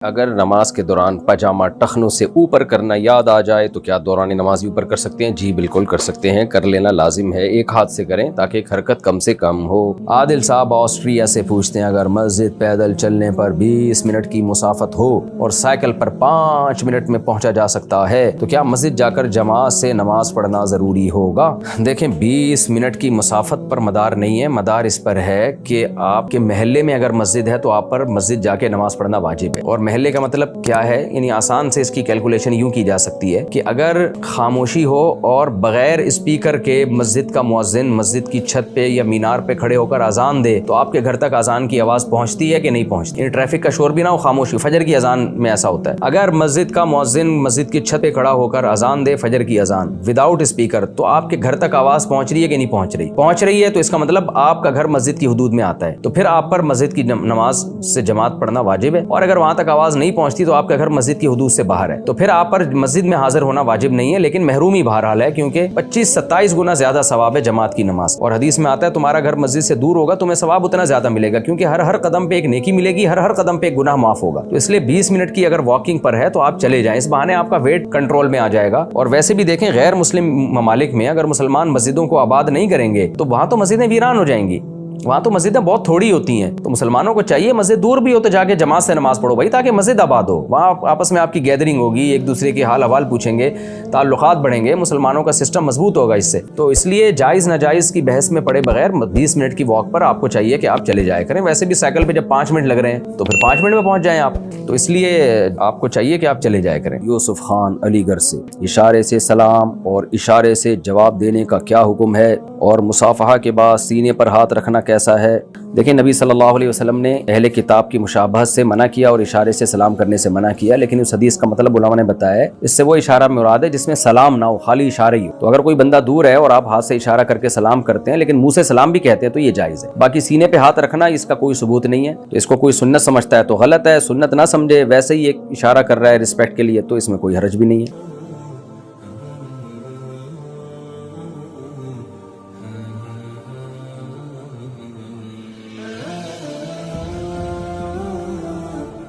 अगर नमाज के दौरान पजामा टखनों से ऊपर करना याद आ जाए तो क्या दौरान नमाज भी ऊपर कर सकते हैं? जी बिल्कुल कर सकते हैं, कर लेना लाजिम है। एक हाथ से करें ताकि एक हरकत कम से कम हो। आदिल साहब ऑस्ट्रिया से पूछते हैं, अगर मस्जिद पैदल चलने पर 20 मिनट की मुसाफत हो और साइकिल पर 5 मिनट में पहुंचा जा सकता है तो क्या मस्जिद जाकर जमात से नमाज पढ़ना जरूरी होगा? देखें, 20 मिनट की मुसाफत पर मदार नहीं है, मदार इस पर है कि आपके महल्ले में अगर मस्जिद है तो आप पर मस्जिद जाके नमाज पढ़ना वाजिब है। और महल्ले का मतलब क्या है? यानी आसान से इसकी कैलकुलेशन यूं की जा सकती है कि अगर खामोशी हो और बगैर स्पीकर के मस्जिद का मुअज्जिन मस्जिद की छत पे या मीनार पे खड़े होकर अजान दे तो आपके घर तक अजान की आवाज पहुंचती है कि नहीं पहुंचती? यानी ट्रैफिक का शोर भी ना हो, खामोशी। फजर की अजान में ऐसा होता है, अगर मस्जिद का मुअज्जिन मस्जिद की छत पे खड़ा होकर अजान दे फजर की अजान विदाउट स्पीकर तो आपके घर तक आवाज पहुंच रही है कि नहीं पहुंच रही? पहुंच रही है तो इसका मतलब आपका घर मस्जिद की हुदूद में आता है, तो फिर आप पर मस्जिद की नमाज से जमात पढ़ना वाजिब है। और अगर वहां तक आवाज नहीं पहुंचती तो आपका घर मस्जिद की हुदूद से बाहर है, तो फिर आप पर मस्जिद में हाजिर होना वाजिब नहीं है, लेकिन महरूमी बहरहाल है, क्योंकि 25-27 गुना ज्यादा सवाब है जमात की नमाज। और हदीस में आता है तुम्हारा घर मस्जिद से दूर होगा तुम्हें सवाब उतना ज्यादा मिलेगा, क्योंकि हर कदम पे एक नेकी मिलेगी, हर कदम पे एक गुनाह माफ होगा। तो इसलिए 20 मिनट की अगर वॉकिंग पर है तो आप चले जाएं, इस बहाने आपका वेट कंट्रोल में आ जाएगा। और वैसे भी देखें, गैर मुस्लिम ममालिक में अगर मुसलमान मस्जिदों को आबाद नहीं करेंगे तो वहां तो मस्जिदें वीरान हो जाएंगी, वहां तो मस्जिदें बहुत थोड़ी होती हैं। तो मुसलमानों को चाहिए मस्जिद दूर भी हो तो जाके जमात से नमाज पढ़ो भाई, ताकि मस्जिद आबाद हो। वहां आपस में आपकी गैदरिंग होगी, एक दूसरे के हाल हवाल पूछेंगे, ताल्लुकात बढ़ेंगे, मुसलमानों का सिस्टम मजबूत होगा इससे। तो इसलिए जायज़ नाजायज़ की बहस में पड़े बगैर 20 मिनट की वॉक पर आपको चाहिए कि आप चले जाया करें। वैसे भी साइकिल पे जब 5 मिनट लग रहे हैं तो फिर 5 मिनट में पहुंच जाएं आप, तो इसलिए आपको चाहिए कि आप चले जाया करें। यूसुफ खान अलीगढ़ से, इशारे से सलाम और इशारे से जवाब देने का क्या हुक्म है और मुसाफहा के बाद सीने पर हाथ रखना कैसा है? देखिए, नबी सल्लल्लाहु अलैहि वसल्लम ने अहले किताब की मुशाबहत से मना किया और इशारे से सलाम करने से मना किया, लेकिन उस हदीस का मतलब उलमा ने बताया है इससे वो इशारा मुराद है जिसमें सलाम ना हो, खाली इशारा ही हो। तो अगर कोई बंदा दूर है और आप हाथ से इशारा करके सलाम करते हैं लेकिन मुंह से सलाम भी कहते हैं तो ये जायज़ है। बाकी सीने पे हाथ रखना इसका कोई सबूत नहीं है, तो इसको कोई सुन्नत समझता है तो गलत है, सुन्नत ना समझे, वैसे ही एक इशारा कर रहा है रिस्पेक्ट के लिए तो इसमें कोई हर्ज भी नहीं है।